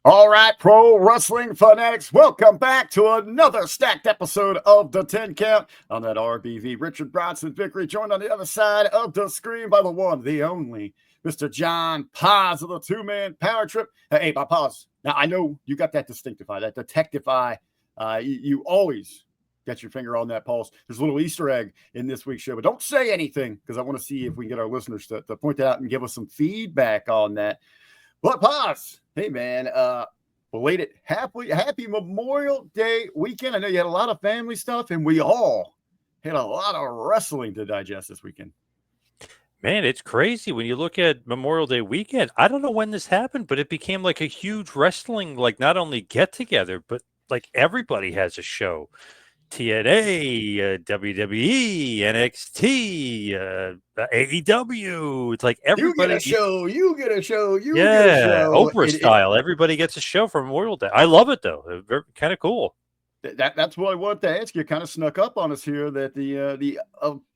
All right, pro wrestling fanatics, welcome back to another stacked episode of the 10 Count on that RBV. Richard Bronson Vickery, joined on the other side of the screen by the one, the only, Mr. John Poz of the two-man power trip. Hey, my Poz, now I know you got that distinctive eye, that detective eye. You always get your finger on that pulse. There's a little Easter egg in this week's show, but don't say anything because I want to see if we can get our listeners to point that out and give us some feedback on that. But Poz, hey man, belated happy Memorial Day weekend. I know you had a lot of family stuff, and we all had a lot of wrestling to digest this weekend. Man, it's crazy when you look at Memorial Day weekend. I don't know when this happened, but it became like a huge wrestling, like not only get together, but like everybody has a show. TNA, WWE, NXT, AEW. It's like everybody. You get a show. You get a show. Oprah style. Everybody gets a show for Memorial Day. I love it though. Kind of cool. That's what I wanted to ask you. Kind of snuck up on us here that the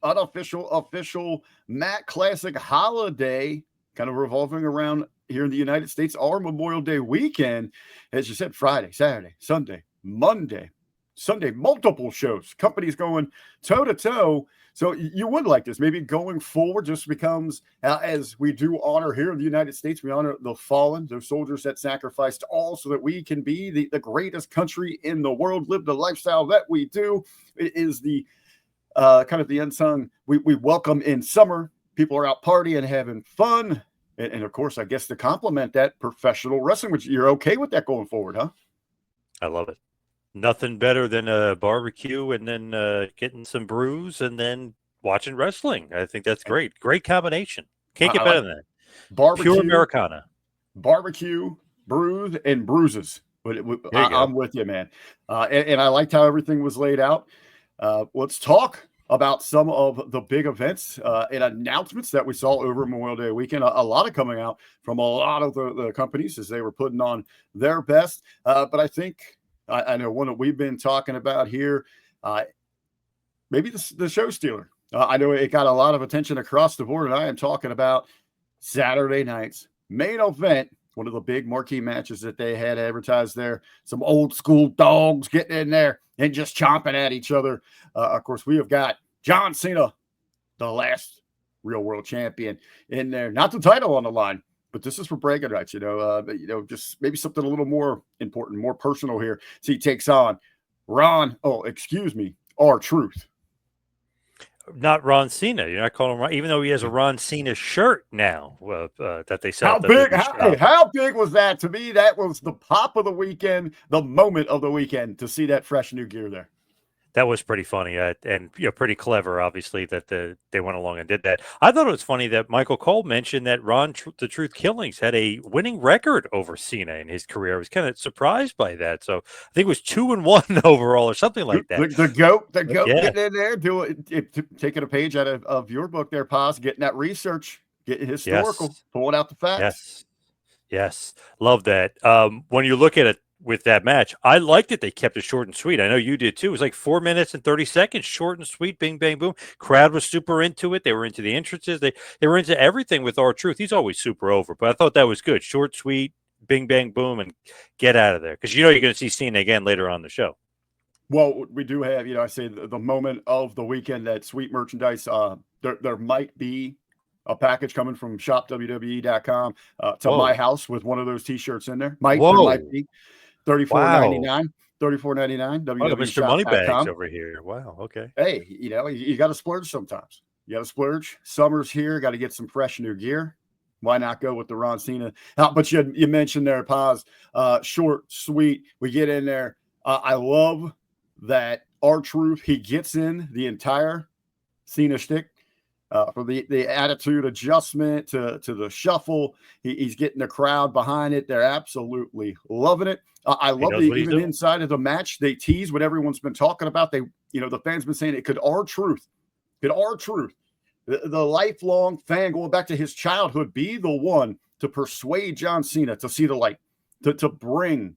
unofficial official Matt Classic holiday, kind of revolving around here in the United States, our Memorial Day weekend, as you said, Friday, Saturday, Sunday, Monday. Sunday, multiple shows, companies going toe to toe. So you would like this. Maybe going forward just becomes, as we do honor here in the United States, we honor the fallen, those soldiers that sacrificed all so that we can be the greatest country in the world, live the lifestyle that we do. It is the kind of the unsung. We welcome in summer. People are out partying, having fun. And of course, I guess to complement that, professional wrestling, which you're okay with that going forward, huh? I love it. Nothing better than a barbecue and then getting some brews and then watching wrestling. I think that's great. Great combination. Can't get better than that. Barbecue, pure Americana. Barbecue, brews, and bruises. I'm with you, man. And I liked how everything was laid out. Let's talk about some of the big events and announcements that we saw over Memorial Day weekend. A lot of coming out from a lot of the companies as they were putting on their best. But I think I know one that we've been talking about here, maybe the show stealer. I know it got a lot of attention across the board, and I am talking about Saturday night's main event, one of the big marquee matches that they had advertised there. Some old school dogs getting in there and just chomping at each other. Of course, we have got John Cena, the last real world champion, in there. Not the title on the line, but this is for bragging rights, just maybe something a little more important, more personal here. So he takes on R-Truth. Not Ron Cena. You're not calling him Ron, even though he has a Ron Cena shirt now that they sell. How big was that? To me, that was the pop of the weekend, the moment of the weekend, to see that fresh new gear there. That was pretty funny and pretty clever, obviously, that they went along and did that. I thought it was funny that Michael Cole mentioned that the Truth Killings had a winning record over Cena in his career. I was kind of surprised by that. So I think it was 2-1 overall or something like that. The goat getting in there, taking a page out of your book there, Poz, getting that research, getting historical, pulling out the facts. Yes. Love that. When you look at it, with that match, I liked it. They kept it short and sweet. I know you did too. It was like 4 minutes and 30 seconds, short and sweet, bing, bang, boom. Crowd was super into it. They were into the entrances. They were into everything with R-Truth. He's always super over, but I thought that was good. Short, sweet, bing, bang, boom, and get out of there. Because you're going to see Cena again later on the show. Well, we do have, I say the moment of the weekend, that sweet merchandise. There might be a package coming from shopwwe.com to my house with one of those T-shirts in there. There might be. $34.99. Mr. Moneybags over here. Wow. Okay. Hey, you got to splurge sometimes. You got to splurge. Summer's here. Got to get some fresh new gear. Why not go with the Ron Cena? But you mentioned there, Poz, short, sweet. We get in there. I love that R-Truth, he gets in the entire Cena shtick. For the attitude adjustment to the shuffle. He's getting the crowd behind it. They're absolutely loving it. I love even inside of the match, they tease what everyone's been talking about. The fans been saying it could R-Truth, the lifelong fan going back to his childhood, be the one to persuade John Cena to see the light, to bring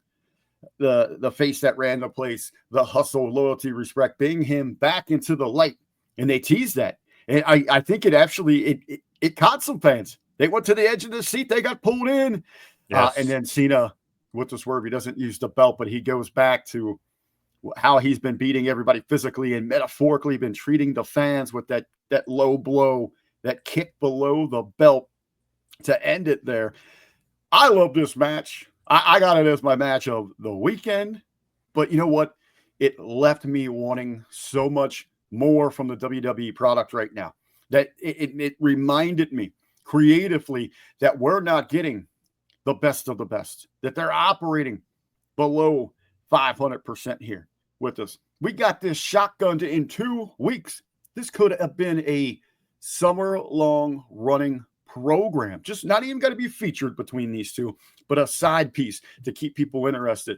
the face that ran the place, the hustle, loyalty, respect, bring him back into the light. And they teased that. And I think it actually it caught some fans. They went to the edge of the seat. They got pulled in. Yes. And then Cena with the Swerve. He doesn't use the belt, but he goes back to how he's been beating everybody physically and metaphorically been treating the fans with that low blow, that kick below the belt to end it there. I love this match. I got it as my match of the weekend, but you know what? It left me wanting so much more from the WWE product right now. That it reminded me creatively that we're not getting the best of the best, that they're operating below 500% here with us. We got this shotgunned in 2 weeks. This could have been a summer-long running program, just not even going to be featured between these two, but a side piece to keep people interested,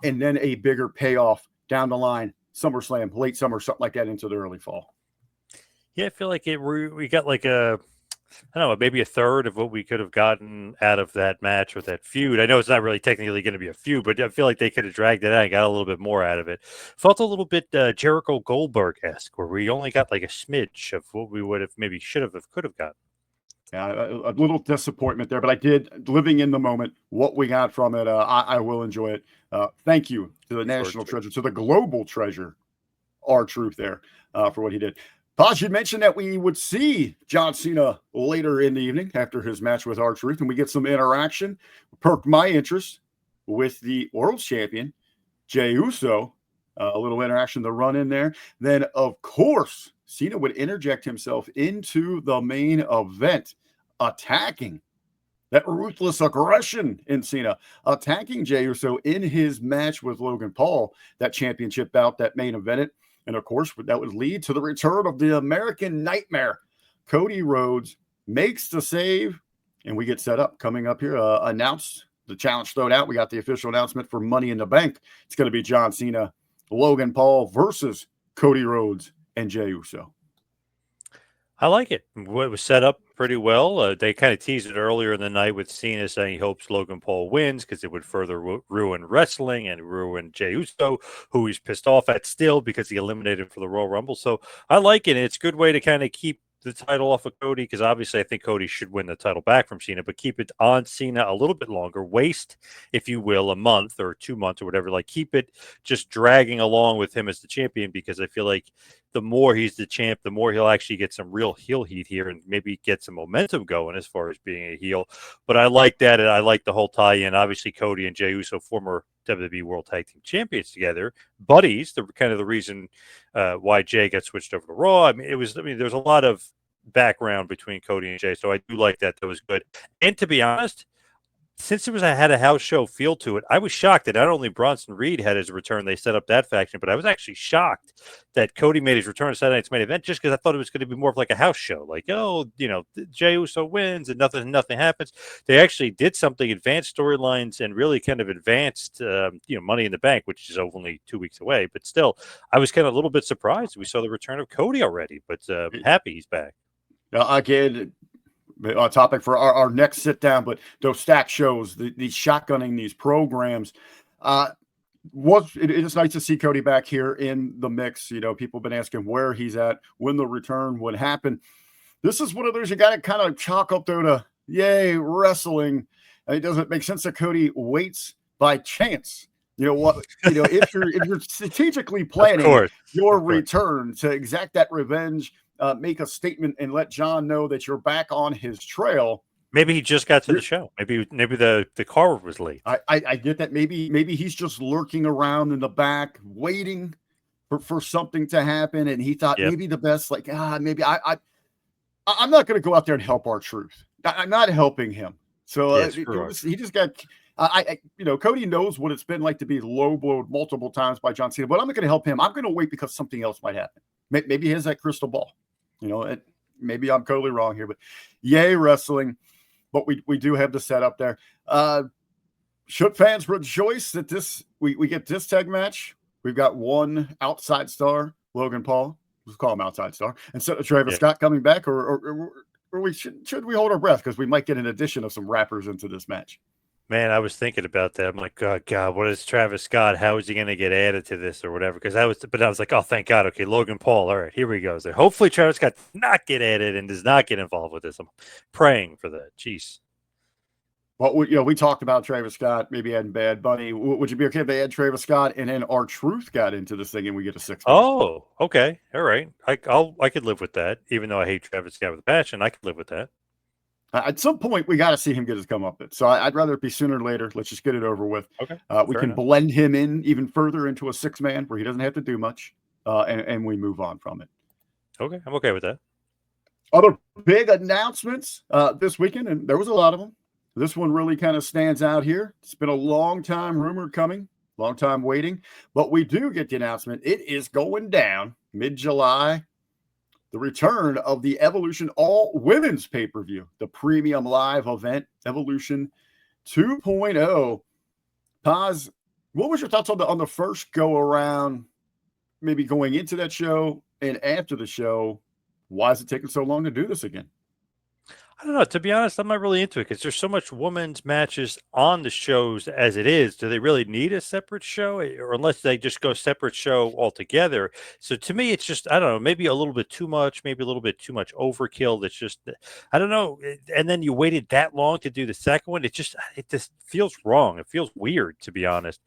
and then a bigger payoff down the line, SummerSlam, late summer, something like that into the early fall. Yeah, I feel like we got like I don't know, maybe a third of what we could have gotten out of that match or that feud. I know it's not really technically going to be a feud, but I feel like they could have dragged it out and got a little bit more out of it. Felt a little bit Jericho Goldberg-esque, where we only got like a smidge of what we would have maybe should have could have gotten. Yeah, a little disappointment there, but I did, living in the moment, what we got from it, I will enjoy it. Thank you to the national treasure, to the global treasure, R-Truth there, for what he did. Poz, you mentioned that we would see John Cena later in the evening after his match with R-Truth, and we get some interaction. Perked my interest with the world champion, Jey Uso. A little interaction to run in there. Then, of course, Cena would interject himself into the main event, attacking that ruthless aggression in Cena, attacking Jey Uso in his match with Logan Paul, that championship bout, that main event. And of course, that would lead to the return of the American Nightmare. Cody Rhodes makes the save, and we get set up. Coming up here, announced, the challenge thrown out. We got the official announcement for Money in the Bank. It's going to be John Cena, Logan Paul versus Cody Rhodes and Jey Uso. I like it. It was set up pretty well. They kind of teased it earlier in the night with Cena saying he hopes Logan Paul wins because it would further ruin wrestling and ruin Jey Uso, who he's pissed off at still because he eliminated him for the Royal Rumble. So I like it. It's a good way to kind of keep the title off of Cody, because obviously I think Cody should win the title back from Cena, but keep it on Cena a little bit longer. Waste, if you will, a month or 2 months or whatever. Like, keep it just dragging along with him as the champion, because I feel like the more he's the champ, the more he'll actually get some real heel heat here and maybe get some momentum going as far as being a heel. But I like that, and I like the whole tie-in. Obviously, Cody and Jey Uso, former WWE World Tag Team Champions together, buddies, the kind of the reason why Jey got switched over to Raw. I mean, there's a lot of background between Cody and Jey, so I do like that. That was good. And to be honest, since had a house show feel to it, I was shocked that not only Bronson Reed had his return, they set up that faction, but I was actually shocked that Cody made his return to Saturday Night's Main Event, just because I thought it was going to be more of like a house show. Like, oh, Jey Uso wins and nothing happens. They actually did something, advanced storylines, and really kind of advanced, Money in the Bank, which is only 2 weeks away. But still, I was kind of a little bit surprised we saw the return of Cody already, but happy he's back. Again, a topic for our next sit down, but those stack shows, these shotgunning, these programs, it is nice to see Cody back here in the mix. People have been asking where he's at, when the return would happen. This is one of those you got to kind of chalk up though to yay wrestling. It doesn't make sense that Cody waits by chance. If you're strategically planning your return to exact that revenge, make a statement and let John know that you're back on his trail. Maybe he just got to the show. Maybe the car was late. I get that. Maybe he's just lurking around in the back, waiting for something to happen, and he thought maybe the best, maybe I'm not going to go out there and help R-Truth. I'm not helping him. So he just got. Cody knows what it's been like to be low blowed multiple times by John Cena, but I'm not going to help him. I'm going to wait because something else might happen. Maybe he has that crystal ball. Maybe I'm totally wrong here, but yay wrestling. But we do have the setup there. Should fans rejoice that we get this tag match? We've got one outside star, Logan Paul. Let's call him outside star, instead of Travis Scott coming back, or we should we hold our breath because we might get an addition of some rappers into this match. Man, I was thinking about that. I'm like, oh, God, what is Travis Scott? How is he going to get added to this or whatever? But I was like, oh, thank God. Okay, Logan Paul. All right, here we go. So hopefully Travis Scott does not get added and does not get involved with this. I'm praying for that. Jeez. Well, we talked about Travis Scott maybe adding Bad Bunny. Would you be okay if they add Travis Scott and then R-Truth got into this thing and we get a 6-man? Oh, okay, all right. I could live with that, even though I hate Travis Scott with a passion. I could live with that. At some point, we got to see him get his comeuppance. So I'd rather it be sooner or later. Let's just get it over with. Okay, we can blend him in even further into a 6-man where he doesn't have to do much, and we move on from it. Okay, I'm okay with that. Other big announcements this weekend, and there was a lot of them. This one really kind of stands out here. It's been a long time rumor coming, long time waiting, but we do get the announcement. It is going down mid-July. The return of the Evolution All Women's Pay-Per-View, the premium live event, Evolution 2.0. Poz, what was your thoughts on the first go around, maybe going into that show and after the show? Why is it taking so long to do this again? I don't know. To be honest, I'm not really into it because there's so much women's matches on the shows as it is. Do they really need a separate show, or unless they just go separate show altogether? So to me, it's just, I don't know, maybe a little bit too much, maybe a little bit too much overkill. That's just, I don't know. And then you waited that long to do the second one. It just feels wrong. It feels weird, to be honest.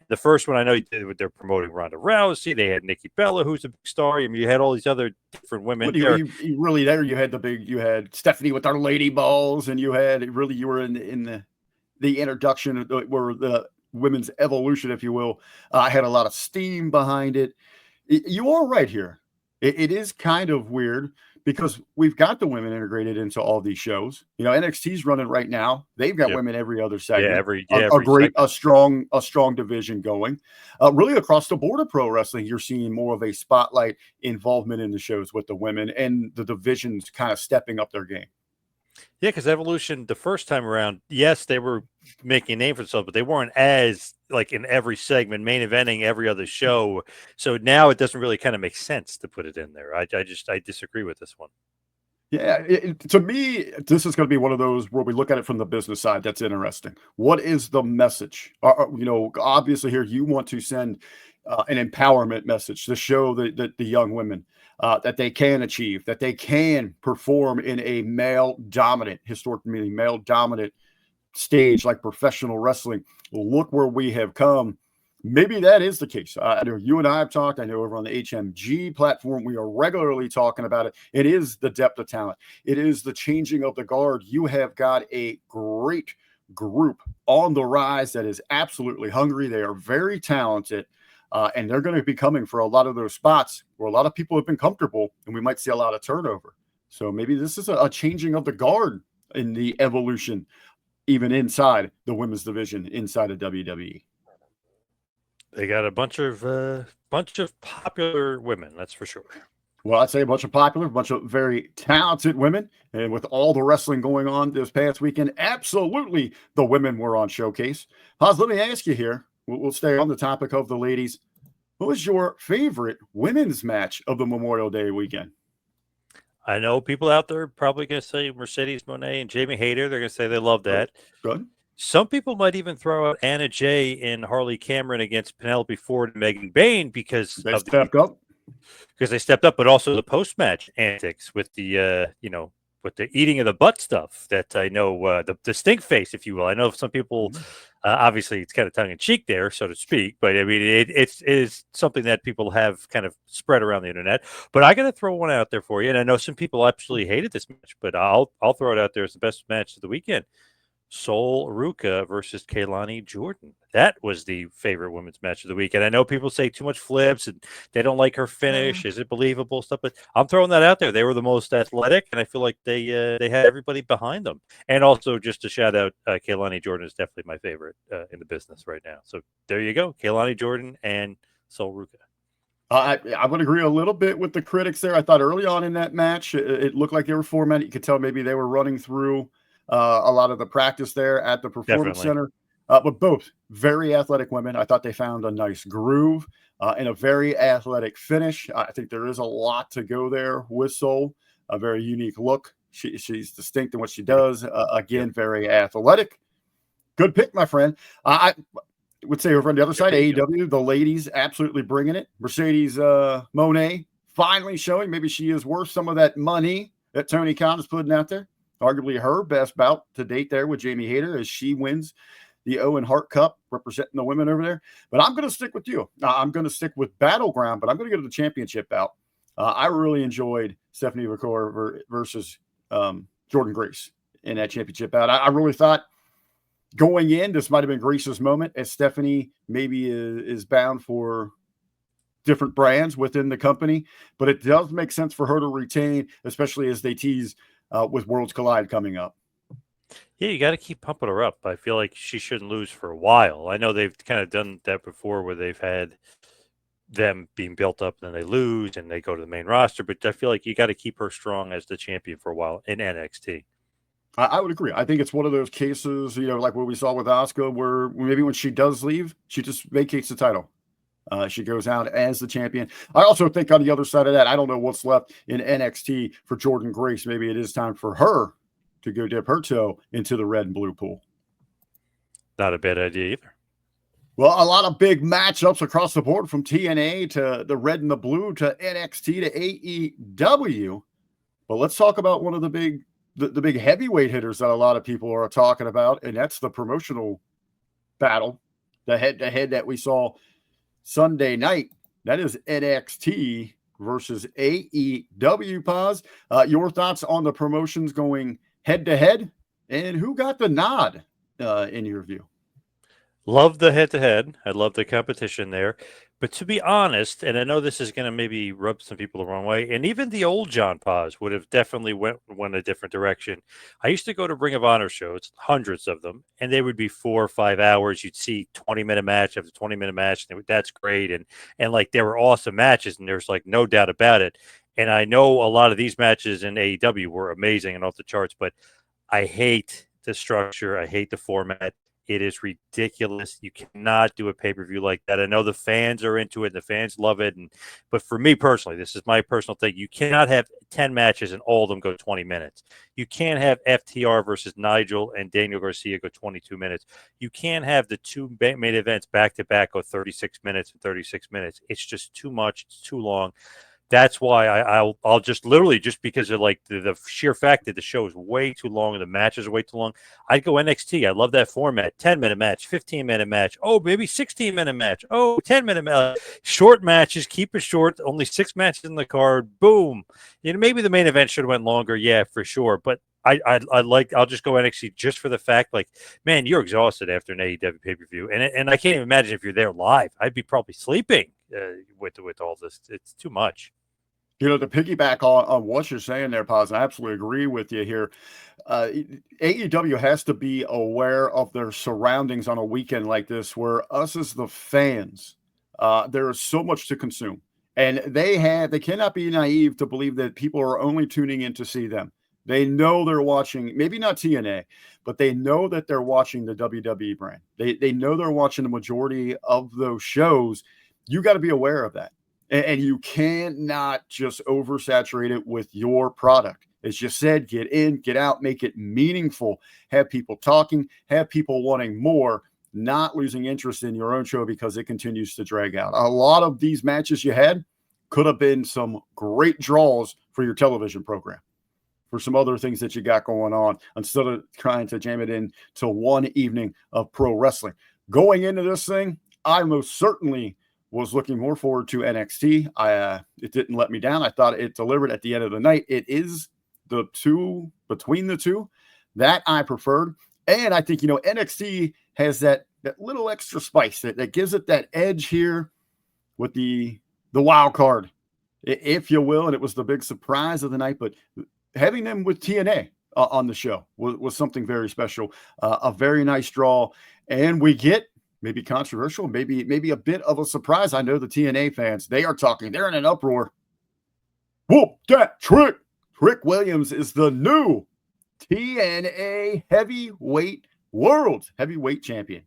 The first one, I know they're promoting Ronda Rousey. They had Nikki Bella, who's a big star. I mean, you had all these other different women. You really there. You had Stephanie with our lady balls, and you were in the introduction where the women's evolution, if you will. Had a lot of steam behind it. You are right here. It is kind of weird because we've got the women integrated into all these shows. NXT's running right now. They've got women every other segment. A strong division going. Really across the board of pro wrestling, you're seeing more of a spotlight involvement in the shows with the women and the divisions kind of stepping up their game. Yeah, because Evolution, the first time around, yes, they were making a name for themselves, but they weren't as like in every segment, main eventing every other show. So now it doesn't really kind of make sense to put it in there. I disagree with this one. Yeah, to me, this is going to be one of those where we look at it from the business side. That's interesting. What is the message? Obviously here you want to send an empowerment message to show the young women that they can achieve, that they can perform in a historically male-dominant stage like professional wrestling. Look where we have come. Maybe that is the case. I know you and I have talked. I know over on the HMG platform, we are regularly talking about it. It is the depth of talent. It is the changing of the guard. You have got a great group on the rise that is absolutely hungry. They are very talented. And they're going to be coming for a lot of those spots where a lot of people have been comfortable, and we might see a lot of turnover. So maybe this is a changing of the guard in the evolution, even inside the women's division inside of WWE. They got a bunch of popular women, that's for sure. Well, I'd say a bunch of very talented women. And with all the wrestling going on this past weekend, absolutely the women were on Showcase. Poz, let me ask you here. We'll stay on the topic of the ladies. What was your favorite women's match of the Memorial Day weekend? I know people out there are probably going to say Mercedes Moné and Jamie Hayter. They're going to say they love that. Good. Some people might even throw out Anna Jay and Harley Cameron against Penelope Ford and Megan Bayne because they stepped up. Because they stepped up, but also the post-match antics with the with the eating of the butt stuff that I know, the stink face, if you will. I know some people, obviously it's kind of tongue in cheek there, so to speak, but I mean, it is something that people have kind of spread around the internet. But I got to throw one out there for you. And I know some people absolutely hated this match, but I'll throw it out there as the best match of the weekend. Sol Ruca versus Kaylani Jordan. That was the favorite women's match of the week. And I know people say too much flips and they don't like her finish. Is it believable stuff? But I'm throwing that out there. They were the most athletic, and I feel like they had everybody behind them. And also, just to shout out, Kaylani Jordan is definitely my favorite in the business right now. So there you go, Kaylani Jordan and Sol Ruca. I would agree a little bit with the critics there. I thought early on in that match, it looked like they were formatted. You could tell maybe they were running through a lot of the practice there at the Performance Center. But both very athletic women. I thought they found a nice groove and a very athletic finish. I think there is a lot to go there with Sol. A very unique look. She's distinct in what she does. Again, very athletic. Good pick, my friend. I would say over on the other side, AEW, the ladies absolutely bringing it. Mercedes Moné finally showing maybe she is worth some of that money that Tony Khan is putting out there. arguably her best bout to date there with Jamie Hayter as she wins the Owen Hart Cup, representing the women over there. But I'm going to stick with you. I'm going to stick with Battleground, but I'm going to go to the championship bout. I really enjoyed Stephanie McCord versus Jordan Grace in that championship bout. I really thought going in, this might have been Grace's moment, as Stephanie maybe is bound for different brands within the company, but it does make sense for her to retain, especially as they tease with Worlds Collide coming up. Yeah, you got to keep pumping her up. I feel like she shouldn't lose for a while. I know they've kind of done that before where they've had them being built up and then they lose and they go to the main roster, but I feel like you got to keep her strong as the champion for a while in NXT. I would agree. I think it's one of those cases, like what we saw with Asuka, where maybe when she does leave, she just vacates the title. She goes out as the champion. I also think on the other side of that, I don't know what's left in NXT for Jordan Grace. Maybe it is time for her to go dip her toe into the red and blue pool. Not a bad idea either. Well, a lot of big matchups across the board, from TNA to the red and the blue to NXT to AEW. But let's talk about one of the big heavyweight hitters that a lot of people are talking about, and that's the promotional battle, the head-to-head that we saw Sunday night. That is NXT versus AEW. Poz, your thoughts on the promotions going head-to-head, and who got the nod in your view? Love the head-to-head. I love the competition there. But to be honest, and I know this is going to maybe rub some people the wrong way, and even the old John Paz would have definitely went a different direction. I used to go to Ring of Honor shows, hundreds of them, and they would be 4 or 5 hours. You'd see 20-minute match after 20-minute match, and that's great. And like, they were awesome matches, and there's like no doubt about it. And I know a lot of these matches in AEW were amazing and off the charts, but I hate the structure. I hate the format. It is ridiculous. You cannot do a pay-per-view like that. I know the fans are into it and the fans love it. But for me personally, this is my personal thing. You cannot have 10 matches and all of them go 20 minutes. You can't have FTR versus Nigel and Daniel Garcia go 22 minutes. You can't have the two main events back-to-back go 36 minutes and 36 minutes. It's just too much. It's too long. That's why I'll just literally, just because of like the sheer fact that the show is way too long and the matches are way too long, I'd go NXT. I love that format. 10-minute match, 15-minute match. Oh, maybe 16-minute match. Oh, 10-minute match. Short matches, keep it short. Only 6 matches in the card. Boom. Maybe the main event should have went longer. Yeah, for sure. But I'll just go NXT just for the fact, like, man, you're exhausted after an AEW pay-per-view. And I can't even imagine if you're there live. I'd be probably sleeping with all this. It's too much. To piggyback on what you're saying there, Paz, I absolutely agree with you here. AEW has to be aware of their surroundings on a weekend like this, where us as the fans, there is so much to consume. And they cannot be naive to believe that people are only tuning in to see them. They know they're watching, maybe not TNA, but they know that they're watching the WWE brand. They know they're watching the majority of those shows. You got to be aware of that. And you cannot just oversaturate it with your product. As you said, get in, get out, make it meaningful, have people talking, have people wanting more, not losing interest in your own show because it continues to drag out. A lot of these matches you had could have been some great draws for your television program, for some other things that you got going on, instead of trying to jam it in to one evening of pro wrestling. Going into this thing, I most certainly was looking more forward to NXT. It didn't let me down. I thought it delivered at the end of the night. It is the two between the two that I preferred. And I think, NXT has that little extra spice that gives it that edge here with the wild card, if you will. And it was the big surprise of the night, but having them with TNA on the show was something very special. A very nice draw. And we get, maybe controversial, maybe a bit of a surprise. I know the TNA fans, they are talking. They're in an uproar. Whoop that Trick! Trick Williams is the new TNA World Heavyweight Champion.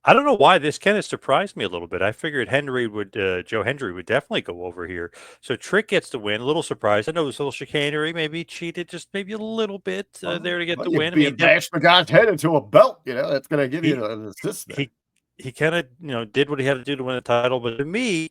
I don't know why this kind of surprised me a little bit. I figured Joe Hendry would definitely go over here. So Trick gets the win. A little surprised. I know it was a little chicanery, maybe cheated just maybe a little bit there to get the win. He bashed the guy's head into a belt. That's going to give you an assist there. He kind of did what he had to do to win the title. But to me,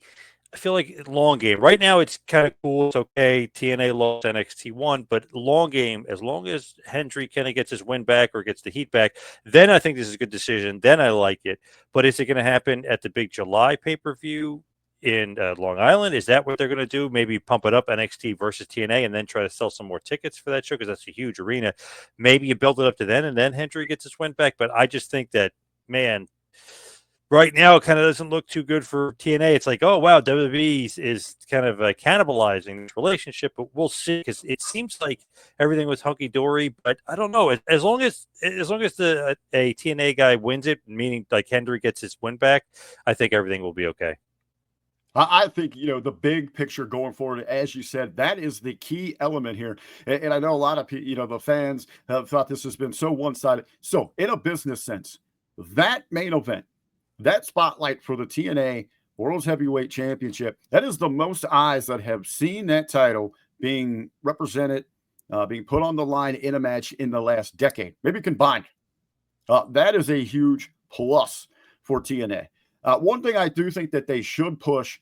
I feel like long game. Right now, it's kind of cool. It's okay. TNA lost, NXT won, but long game, as long as Hendry kind of gets his win back or gets the heat back, then I think this is a good decision. Then I like it. But is it going to happen at the big July pay-per-view in Long Island? Is that what they're going to do? Maybe pump it up NXT versus TNA and then try to sell some more tickets for that show because that's a huge arena. Maybe you build it up to then and then Hendry gets his win back. But I just think that, man, right now it kind of doesn't look too good for TNA. It's like, oh wow, WWE is kind of cannibalizing this relationship, but we'll see because it seems like everything was hunky dory. But I don't know. As long as the a TNA guy wins it, meaning like Hendry gets his win back, I think everything will be okay. I think, the big picture going forward, as you said, that is the key element here. And I know a lot of people, the fans have thought this has been so one-sided. So in a business sense, that main event, that spotlight for the TNA World's Heavyweight Championship, that is the most eyes that have seen that title being represented, being put on the line in a match in the last decade, maybe combined. That is a huge plus for TNA. One thing I do think that they should push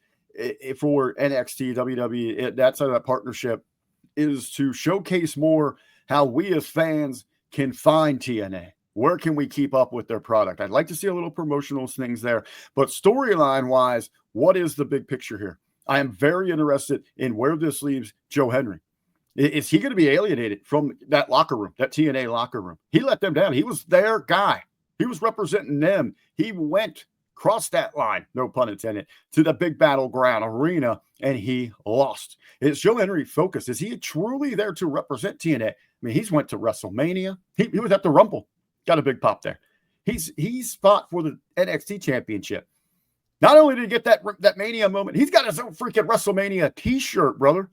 for NXT, WWE, that side of that partnership is to showcase more how we as fans can find TNA. Where can we keep up with their product? I'd like to see a little promotional things there. But storyline-wise, what is the big picture here? I am very interested in where this leaves Joe Hendry. Is he going to be alienated from that locker room, that TNA locker room? He let them down. He was their guy. He was representing them. He went, crossed that line, no pun intended, to the big battleground arena, and he lost. Is Joe Hendry focused? Is he truly there to represent TNA? I mean, he's went to WrestleMania. He was at the Rumble. Got a big pop there. He's fought for the NXT championship. Not only did he get that Mania moment, he's got his own freaking WrestleMania t-shirt, brother.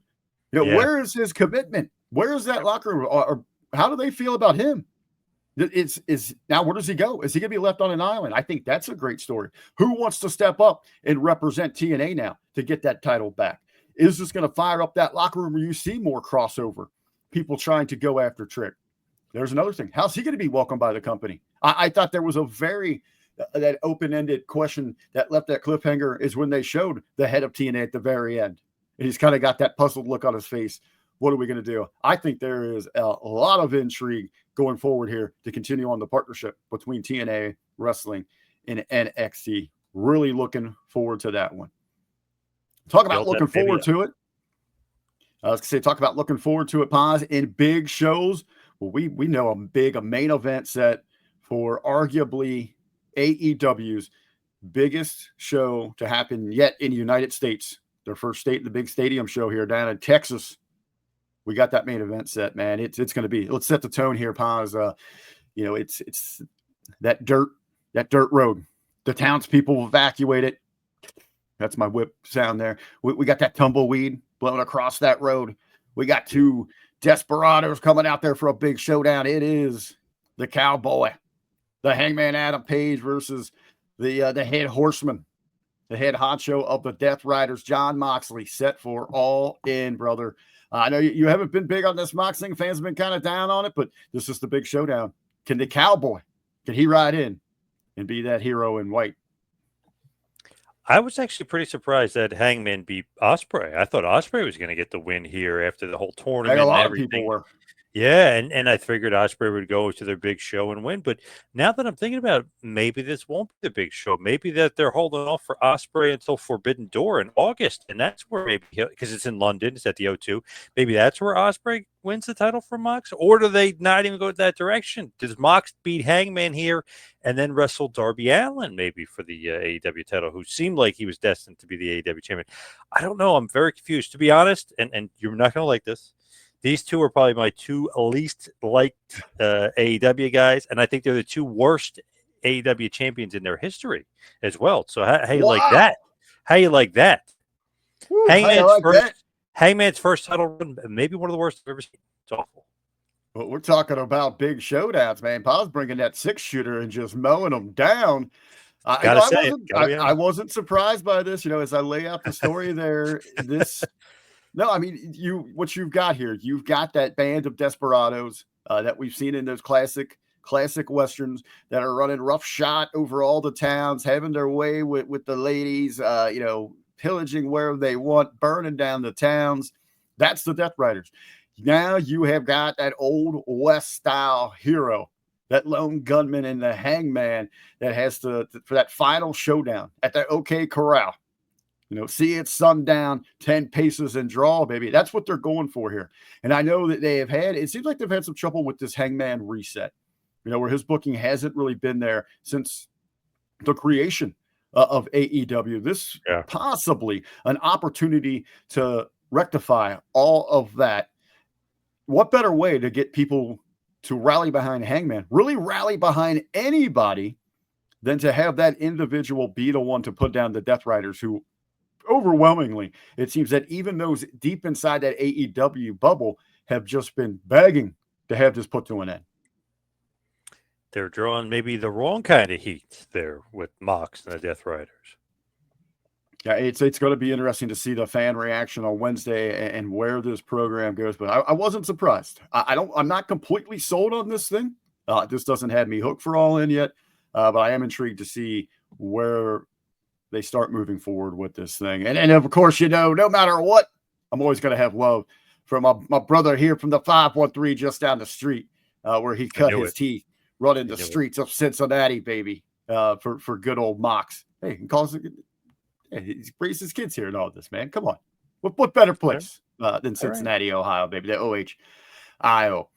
Where is his commitment? Where is that locker room? Or how do they feel about him? Now where does he go? Is he going to be left on an island? I think that's a great story. Who wants to step up and represent TNA now to get that title back? Is this going to fire up that locker room where you see more crossover? People trying to go after Trick. There's another thing. How's he going to be welcomed by the company? I thought there was a very that open-ended question that left that cliffhanger is when they showed the head of TNA at the very end. And he's kind of got that puzzled look on his face. What are we going to do? I think there is a lot of intrigue going forward here to continue on the partnership between TNA Wrestling and NXT. Really looking forward to that one. Talk about looking forward to it. I was going to say, talk about looking forward to it, Poz, in big shows. Well, we know a main event set for arguably AEW's biggest show to happen yet in the United States. Their first state, the big stadium show here down in Texas. We got that main event set, man. It's going to be. Let's set the tone here, Poz. It's that dirt road. The townspeople evacuate it. That's my whip sound there. We got that tumbleweed blowing across that road. We got two desperados coming out there for a big showdown. It is the Cowboy, the Hangman Adam Page versus the head horseman, the head honcho of the Death Riders, Jon Moxley, set for All In, brother. I know you haven't been big on this Moxley. Fans have been kind of down on it, but this is the big showdown. Can the Cowboy, can he ride in and be that hero in white? I was actually pretty surprised that Hangman beat Ospreay. I thought Ospreay was going to get the win here after the whole tournament. A lot of people were. Yeah, and I figured Ospreay would go to their big show and win. But now that I'm thinking about it, maybe this won't be the big show. Maybe that they're holding off for Ospreay until Forbidden Door in August. And that's where maybe, because it's in London, it's at the O2. Maybe that's where Ospreay wins the title from Mox? Or do they not even go that direction? Does Mox beat Hangman here and then wrestle Darby Allin maybe for the AEW title, who seemed like he was destined to be the AEW champion? I don't know. I'm very confused. To be honest, and you're not going to like this, these two are probably my two least liked AEW guys, and I think they're the two worst AEW champions in their history as well. So how you like that? How you like that? Woo, Hangman's first title run, maybe one of the worst I've ever seen. It's awful. Well, we're talking about big showdowns, man. Paul's bringing that 6-shooter and just mowing them down. I wasn't surprised by this, as I lay out the story there. No, I mean, what you've got here, you've got that band of desperados that we've seen in those classic Westerns that are running roughshod over all the towns, having their way with the ladies, pillaging where they want, burning down the towns. That's the Death Riders. Now you have got that old West style hero, that lone gunman and the hangman that has to for that final showdown at the OK Corral. See it sundown, 10 paces and draw, baby. That's what they're going for here. And I know that it seems like they've had some trouble with this Hangman reset, where his booking hasn't really been there since the creation of AEW. This possibly an opportunity to rectify all of that. What better way to get people to rally behind Hangman, really rally behind anybody, than to have that individual be the one to put down the Death Riders, who overwhelmingly, it seems that even those deep inside that AEW bubble have just been begging to have this put to an end. They're drawing maybe the wrong kind of heat there with Mox and the Death Riders. Yeah, it's going to be interesting to see the fan reaction on Wednesday and where this program goes. But I wasn't surprised. I'm not completely sold on this thing. This doesn't have me hooked for All In yet, but I am intrigued to see where they start moving forward with this thing. And of course, no matter what, I'm always going to have love for my brother here from the 513 just down the street, where he cut his teeth running the streets of Cincinnati, baby, for good old Mox. Hey, he calls it. He brings his kids here and all this, man. Come on. What better place than Cincinnati, Ohio, baby, the OHIO.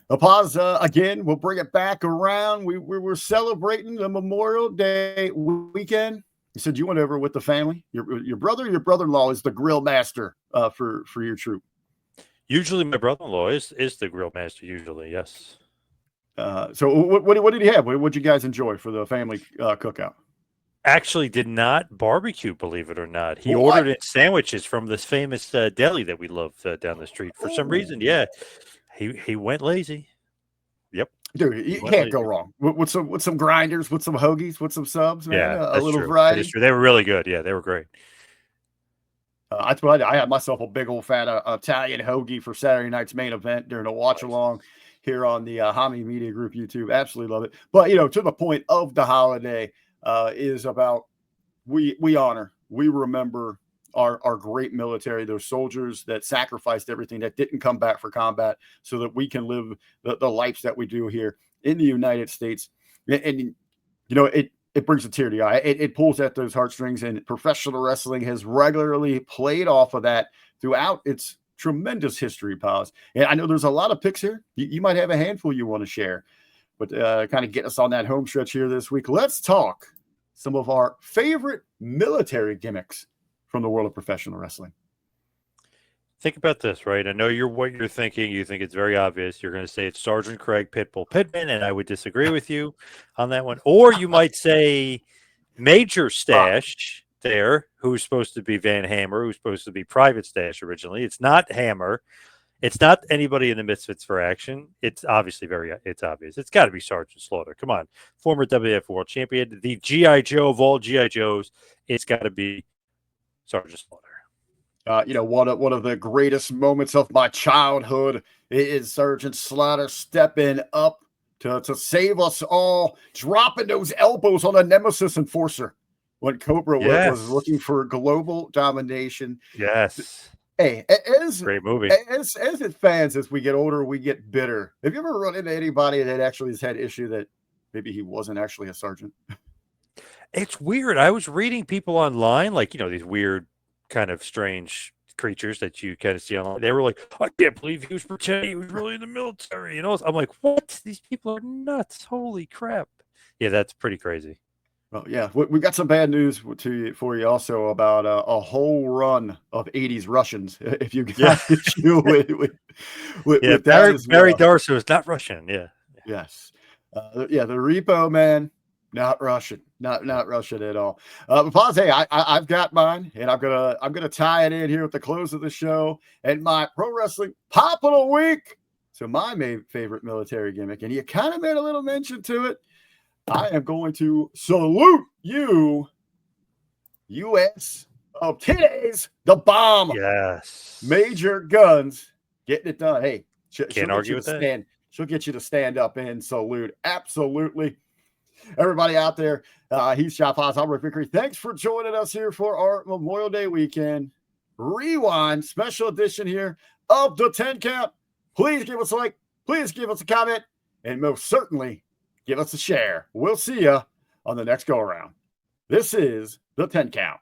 Poz, again, we'll bring it back around. We were celebrating the Memorial Day weekend. You said you went over with the family. Your brother-in-law is the grill master for your troop. Usually my brother-in-law is the grill master, usually, yes. So what did he have? What did you guys enjoy for the family cookout? Actually did not barbecue, believe it or not. He ordered in sandwiches from this famous deli that we love down the street. For some reason, he went lazy. Yep. Dude, you can't go wrong with some grinders, with some hoagies, with some subs, man. Yeah, a little variety. That is true. They were really good. Yeah, they were great. I had myself a big old fat Italian hoagie for Saturday night's main event during a watch along here on the Hami Media Group YouTube. Absolutely love it. But to the point of the holiday is about we honor, we remember our great military, those soldiers that sacrificed everything, that didn't come back for combat, so that we can live the lives that we do here in the United States. And it brings a tear to the eye. It pulls at those heartstrings, and professional wrestling has regularly played off of that throughout its tremendous history, Poz. And I know there's a lot of picks here. You might have a handful you want to share, but kind of get us on that home stretch here this week. Let's talk some of our favorite military gimmicks from the world of professional wrestling. Think about this, right? I know what you're thinking. You think it's very obvious. You're going to say it's Sergeant Craig Pitbull Pittman, and I would disagree with you on that one. Or you might say Major Stash there, who's supposed to be Van Hammer, who's supposed to be Private Stash originally. It's not Hammer. It's not anybody in the Misfits for Action. It's obviously it's obvious. It's got to be Sergeant Slaughter. Come on. Former WWF World Champion, the G.I. Joe of all G.I. Joes. It's got to be Sergeant Slaughter. One of the greatest moments of my childhood is Sergeant Slaughter stepping up to save us all, dropping those elbows on a Nemesis Enforcer when Cobra was looking for global domination. Yes. Hey, great movie. As fans, as we get older, we get bitter. Have you ever run into anybody that actually has had issue that maybe he wasn't actually a sergeant? It's weird. I was reading people online, like, these weird kind of strange creatures that you kind of see online. They were like, I can't believe he was pretending he was really in the military. I'm like, what? These people are nuts. Holy crap. Yeah, that's pretty crazy. Well, yeah, we got some bad news for you also about a whole run of 80s Russians. If you got issue with that, Barry Darso is not Russian. Yeah. Yes. The Repo Man, not Russian, not Russian at all. Poz, hey, I've got mine, and I'm gonna tie it in here with the close of the show and my pro wrestling pop of the week. So my favorite military gimmick, and you kind of made a little mention to it. I am going to salute you, U.S. of today's the bomb. Yes. Major Guns getting it done. Hey, can't argue with that. She'll get you to stand up and salute. Absolutely. Everybody out there, he's Shop Poz. I'm Rick Vickery. Thanks for joining us here for our Memorial Day weekend rewind special edition here of the 10 Count. Please give us a like, please give us a comment, and most certainly give us a share. We'll see you on the next go around. This is the 10 Count.